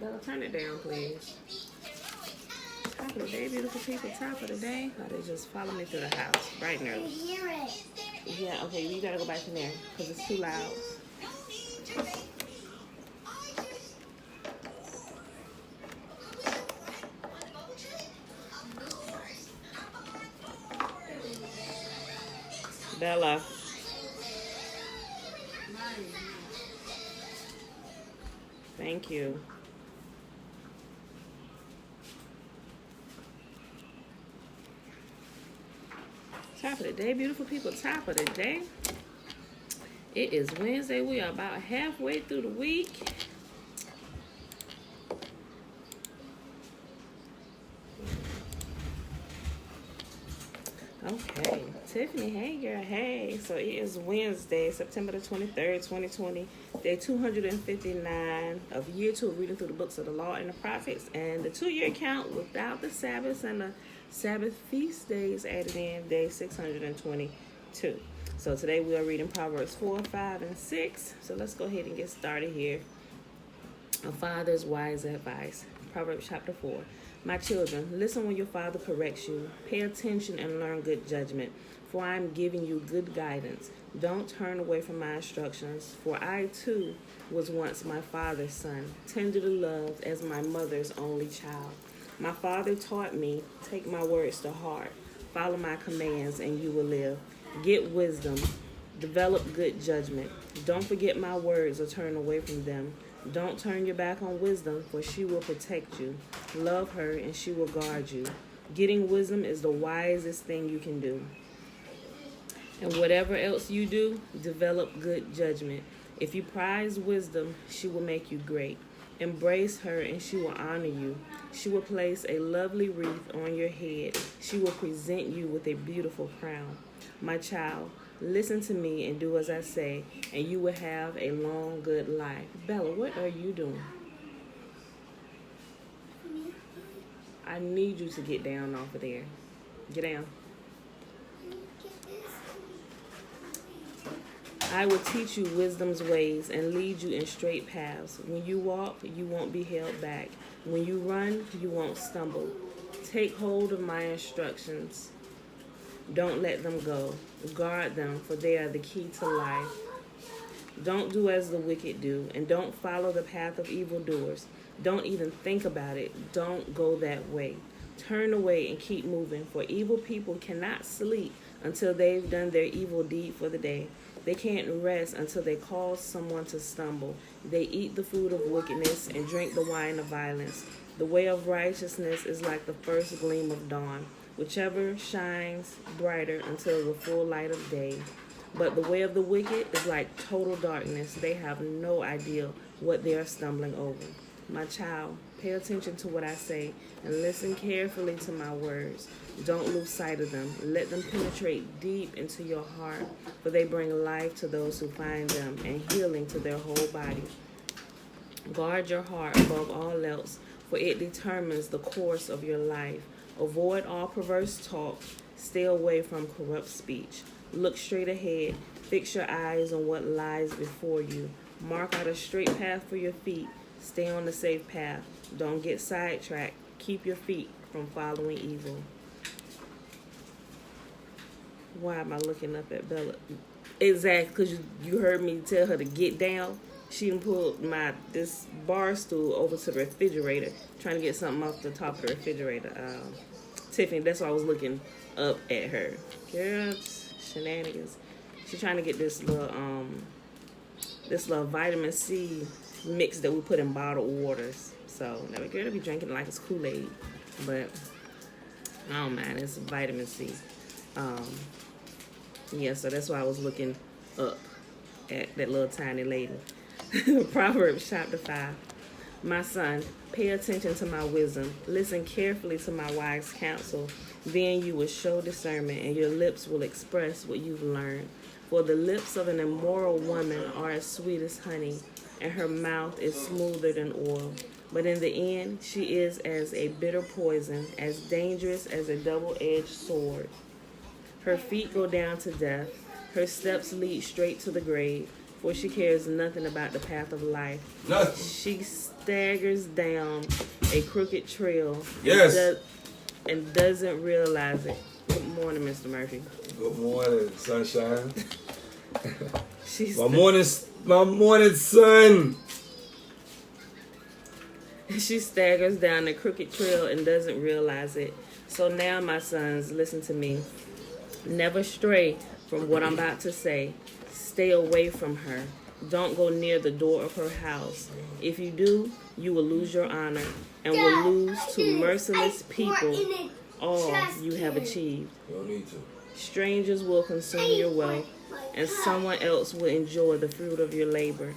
Bella, turn it down, please. Top of the day, beautiful people. Top of the day. Oh, they just follow me through the house. Bright and I early. hear it. Yeah, okay, you gotta go back in there because it's too loud. Bella. Thank you. Top of the day, beautiful people. Top of the day. It is Wednesday. We are about halfway through the week. Okay. Tiffany, hey girl, hey. So it is Wednesday, September the 23rd, 2020, day 259 of year 2 of reading through the books of the law and the prophets, and the 2-year count without the Sabbaths and the Sabbath feast days added in, day 622. So today we are reading Proverbs 4, 5, and 6. So let's go ahead and get started here. A father's wise advice. Proverbs chapter 4. My children, listen when your father corrects you. Pay attention and learn good judgment, for I am giving you good guidance. Don't turn away from my instructions, for I too was once my father's son, tenderly loved as my mother's only child. My father taught me, take my words to heart, follow my commands, and you will live. Get wisdom, develop good judgment. Don't forget my words or turn away from them. Don't turn your back on wisdom, for she will protect you. Love her, and she will guard you. Getting wisdom is the wisest thing you can do. And whatever else you do, develop good judgment. If you prize wisdom, she will make you great. Embrace her, and she will honor you. She will place a lovely wreath on your head. She will present you with a beautiful crown. My child, listen to me and do as I say, and you will have a long, good life. Bella, what are you doing? I need you to get down off of there. Get down. I will teach you wisdom's ways and lead you in straight paths. When you walk, you won't be held back. When you run, you won't stumble. Take hold of my instructions. Don't let them go. Guard them, for they are the key to life. Don't do as the wicked do, and don't follow the path of evildoers. Don't even think about it. Don't go that way. Turn away and keep moving, for evil people cannot sleep until they've done their evil deed for the day. They can't rest until they cause someone to stumble. They eat the food of wickedness and drink the wine of violence. The way of righteousness is like the first gleam of dawn, whichever shines brighter until the full light of day. But the way of the wicked is like total darkness. They have no idea what they are stumbling over. My child, pay attention to what I say and listen carefully to my words. Don't lose sight of them. Let them penetrate deep into your heart, for they bring life to those who find them and healing to their whole body. Guard your heart above all else, for it determines the course of your life. Avoid all perverse talk. Stay away from corrupt speech. Look straight ahead. Fix your eyes on what lies before you. Mark out a straight path for your feet. Stay on the safe path. Don't get sidetracked. Keep your feet from following evil. Why am I looking up at Bella? Exactly, because you heard me tell her to get down. She done pulled this bar stool over to the refrigerator, trying to get something off the top of the refrigerator. Tiffany, that's why I was looking up at her. Girl, shenanigans. She's trying to get this little vitamin C mix that we put in bottled waters. So now we're gonna be drinking like it's Kool-Aid, but I don't mind. It's vitamin C. Yeah, so that's why I was looking up at that little tiny lady. Proverbs chapter 5. My son, pay attention to my wisdom. Listen carefully to my wise counsel. Then you will show discernment, and your lips will express what you've learned. For the lips of an immoral woman are as sweet as honey, and her mouth is smoother than oil. But in the end, she is as a bitter poison, as dangerous as a double-edged sword. Her feet go down to death. Her steps lead straight to the grave. for she cares nothing about the path of life. Nothing. She staggers down a crooked trail Yes. and doesn't realize it. Good morning, Mr. Murphy. Good morning, sunshine. She's My morning sun. She staggers down the crooked trail and doesn't realize it. So now, my sons, listen to me. Never stray from what I'm about to say. Stay away from her. Don't go near the door of her house. If you do, you will lose your honor and will lose to merciless people all you have achieved. You don't need to. Strangers will consume your wealth, and someone else will enjoy the fruit of your labor.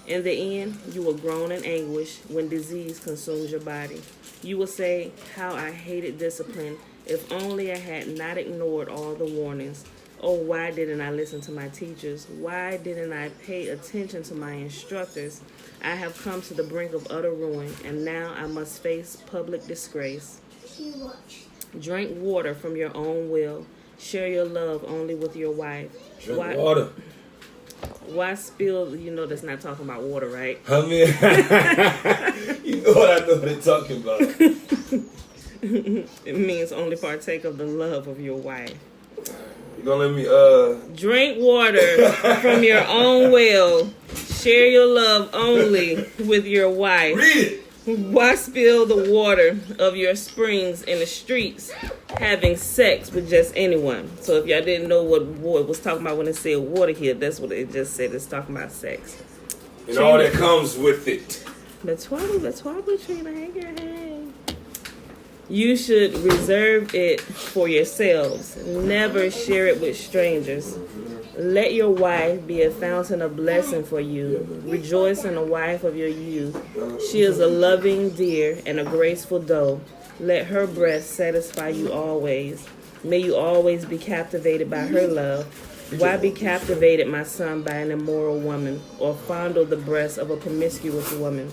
In the end, you will groan in anguish when disease consumes your body. You will say, how I hated discipline. If only I had not ignored all the warnings. Oh, why didn't I listen to my teachers? Why didn't I pay attention to my instructors? I have come to the brink of utter ruin, and now I must face public disgrace. Drink water from your own will. Share your love only with your wife. Drink water. Why spill? You know that's not talking about water, right? I mean, you know what I know they're talking about. It means only partake of the love of your wife. You gonna let me Drink water from your own well. Share your love only with your wife. read it? Why spill the water of your springs in the streets, having sex with just anyone? So if y'all didn't know what it was talking about when it said water here, that's what it just said. It's talking about sex. And all that comes with it. The 12 Trina, hey. You should reserve it for yourselves. Never share it with strangers. Let your wife be a fountain of blessing for you. Rejoice in the wife of your youth. She is a loving deer and a graceful doe. Let her breast satisfy you always. May you always be captivated by her love. Why be captivated, my son, by an immoral woman, or fondle the breast of a promiscuous woman?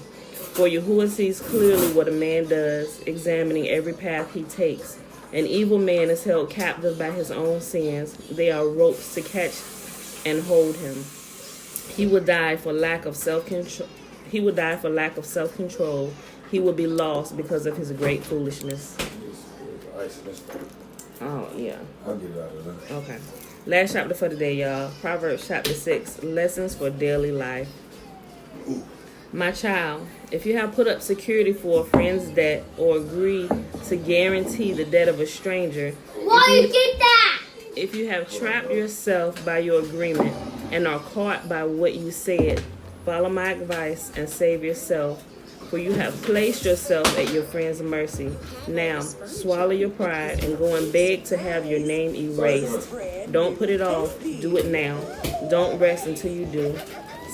For Yahuwah sees clearly what a man does, examining every path he takes. An evil man is held captive by his own sins. They are ropes to catch and hold him. He will die for lack of self-control. He will be lost because of his great foolishness. Oh, yeah. I'll get it out of there. Okay. Last chapter for today, y'all. Proverbs chapter 6. Lessons for daily life. My child, if you have put up security for a friend's debt or agree to guarantee the debt of a stranger, if you have trapped yourself by your agreement and are caught by what you said, follow my advice and save yourself, for you have placed yourself at your friend's mercy. Now, swallow your pride and go and beg to have your name erased. Don't put it off. Do it now. Don't rest until you do.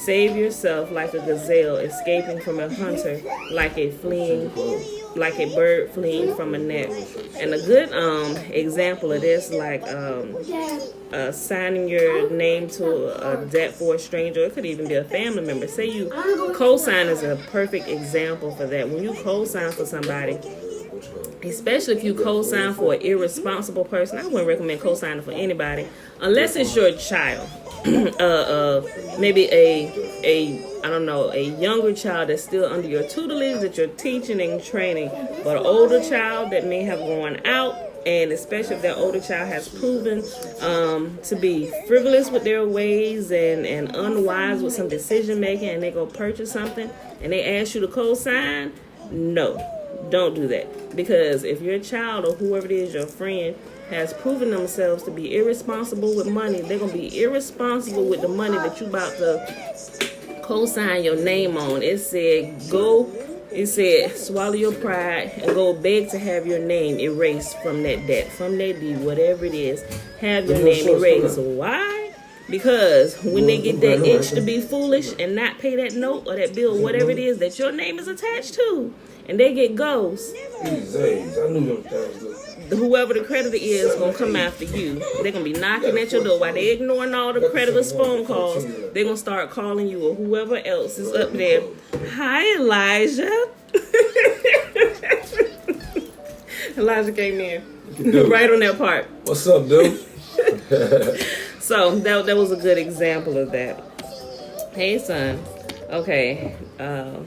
Save yourself like a gazelle escaping from a hunter, like a bird fleeing from a net. And a good example of this, like signing your name to a debt for a stranger. It could even be a family member. Say you co-sign is a perfect example for that. When you co-sign for somebody, especially if you co-sign for an irresponsible person, I wouldn't recommend co-signing for anybody unless it's your child. Maybe a younger child that's still under your tutelage that you're teaching and training, but an older child that may have gone out, and especially if that older child has proven to be frivolous with their ways and unwise with some decision making, and they go purchase something and they ask you to co-sign, no, don't do that. Because if your child or whoever it is, your friend, has proven themselves to be irresponsible with money, they're going to be irresponsible with the money that you about to co-sign your name on. It said swallow your pride and go beg to have your name erased from that debt, from that deed, whatever it is. Have your name erased. Why? Because when they get that itch to be foolish and not pay that note or that bill, whatever it is that your name is attached to, and they get ghosts, whoever the creditor is going to come after you. They're going to be knocking at your door. While they're ignoring all the creditor's phone calls, they're going to start calling you or whoever else is up there. Hi, Elijah. Elijah came in right on that part. What's up, dude? So that was a good example of that. Hey, son. Okay. I'll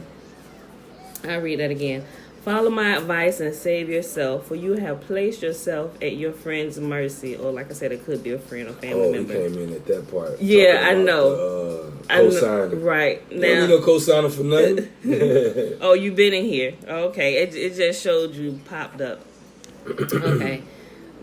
read that again. Follow my advice and save yourself, for you have placed yourself at your friend's mercy. Or, like I said, it could be a friend or family member. Oh, he came in at that part. Yeah, I know. Co-signing. Right. Now, you no co-signer for nothing. Oh, you been in here. Okay. It just showed you popped up. Okay.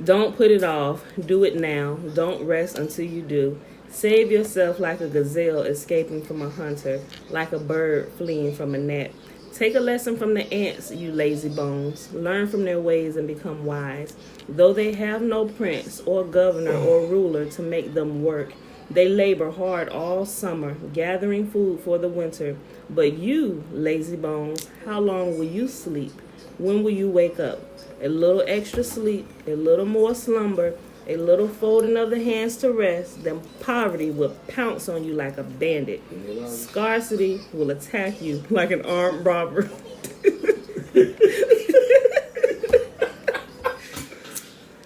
Don't put it off. Do it now. Don't rest until you do. Save yourself like a gazelle escaping from a hunter, like a bird fleeing from a net. Take a lesson from the ants, you lazy bones. Learn from their ways and become wise. Though they have no prince or governor or ruler to make them work, they labor hard all summer, gathering food for the winter. But you, lazy bones, how long will you sleep? When will you wake up? A little extra sleep, a little more slumber, a little folding of the hands to rest, then poverty will pounce on you like a bandit. Scarcity will attack you like an armed robber.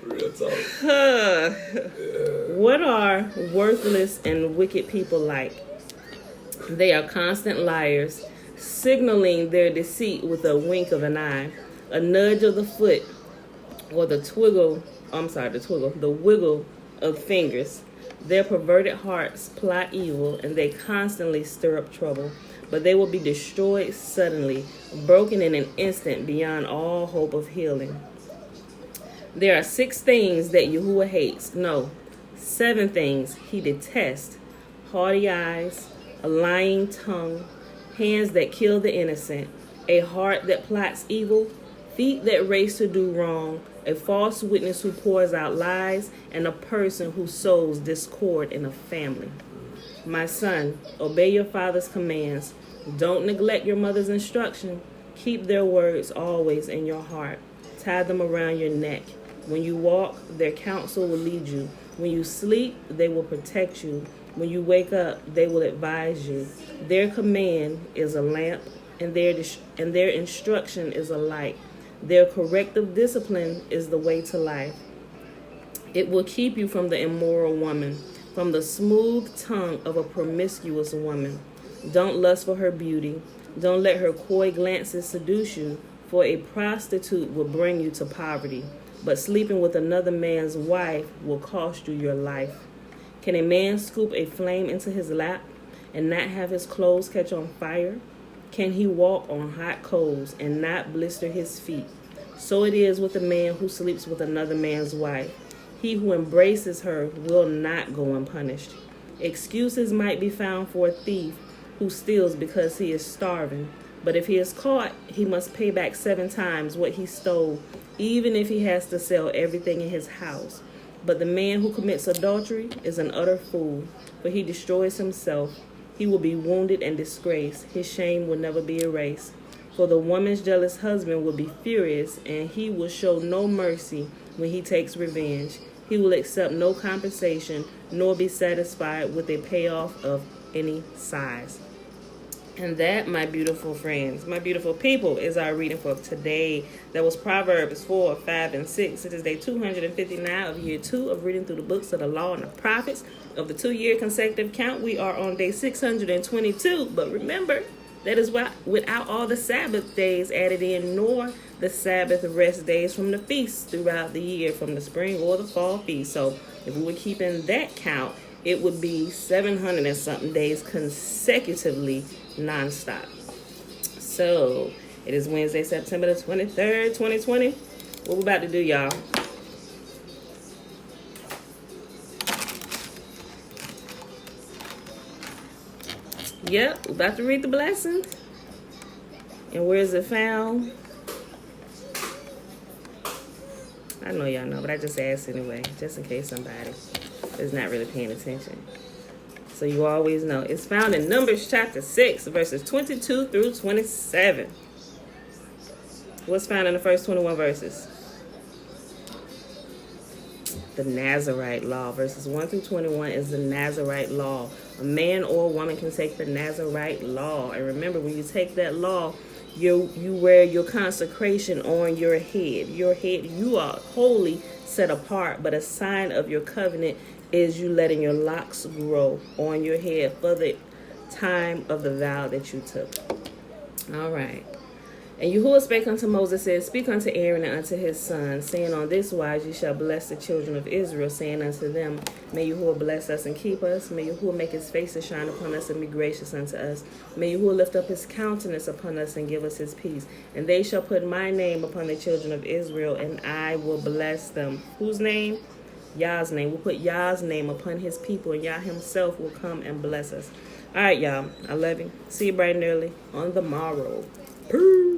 Real talk. What are worthless and wicked people like? They are constant liars, signaling their deceit with a wink of an eye, a nudge of the foot, or the wiggle of fingers. Their perverted hearts plot evil, and they constantly stir up trouble. But they will be destroyed suddenly, broken in an instant beyond all hope of healing. There are 6 things that Yahuwah hates. No, 7 things he detests. Haughty eyes, a lying tongue, hands that kill the innocent, a heart that plots evil, feet that race to do wrong, a false witness who pours out lies, and a person who sows discord in a family. My son, obey your father's commands. Don't neglect your mother's instruction. Keep their words always in your heart. Tie them around your neck. When you walk, their counsel will lead you. When you sleep, they will protect you. When you wake up, they will advise you. Their command is a lamp, and their instruction is a light. Their corrective discipline is the way to life. It will keep you from the immoral woman, from the smooth tongue of a promiscuous woman. Don't lust for her beauty. Don't let her coy glances seduce you, for a prostitute will bring you to poverty, but sleeping with another man's wife will cost you your life. Can a man scoop a flame into his lap and not have his clothes catch on fire? Can he walk on hot coals and not blister his feet? So it is with a man who sleeps with another man's wife. He who embraces her will not go unpunished. Excuses might be found for a thief who steals because he is starving. But if he is caught, he must pay back 7 times what he stole, even if he has to sell everything in his house. But the man who commits adultery is an utter fool, for he destroys himself. He will be wounded and disgraced. His shame will never be erased. For the woman's jealous husband will be furious, and he will show no mercy when he takes revenge. He will accept no compensation, nor be satisfied with a payoff of any size. And that, my beautiful friends, my beautiful people, is our reading for today. That was Proverbs 4, 5, and 6. It is day 259 of year 2 of reading through the books of the law and the prophets. Of the 2-year consecutive count, we are on day 622. But remember, that is without all the Sabbath days added in, nor the Sabbath rest days from the feasts throughout the year, from the spring or the fall feast. So if we were keeping that count, it would be 700 and something days consecutively nonstop. So it is Wednesday, September the 23rd, 2020. What we about to do, y'all? Yep, we're about to read the blessing. And where is it found? I know y'all know, but I just asked anyway, just in case somebody is not really paying attention. So you always know. It's found in Numbers chapter 6, verses 22 through 27. What's found in the first 21 verses? The Nazirite law. Verses 1 through 21 is the Nazirite law. A man or a woman can take the Nazirite law. And remember, when you take that law, you wear your consecration on your head. Your head, you are wholly set apart, but a sign of your covenant is you letting your locks grow on your head for the time of the vow that you took. All right. And Yahuwah spake unto Moses, said, Speak unto Aaron and unto his sons, saying, On this wise ye shall bless the children of Israel, saying unto them, May Yahuwah bless us and keep us. May Yahuwah make his face to shine upon us and be gracious unto us. May Yahuwah lift up his countenance upon us and give us his peace. And they shall put my name upon the children of Israel, and I will bless them. Whose name? Yah's name. We'll put Yah's name upon his people, and Yah himself will come and bless us. All right, y'all. I love you. See you bright and early on the morrow. Peace.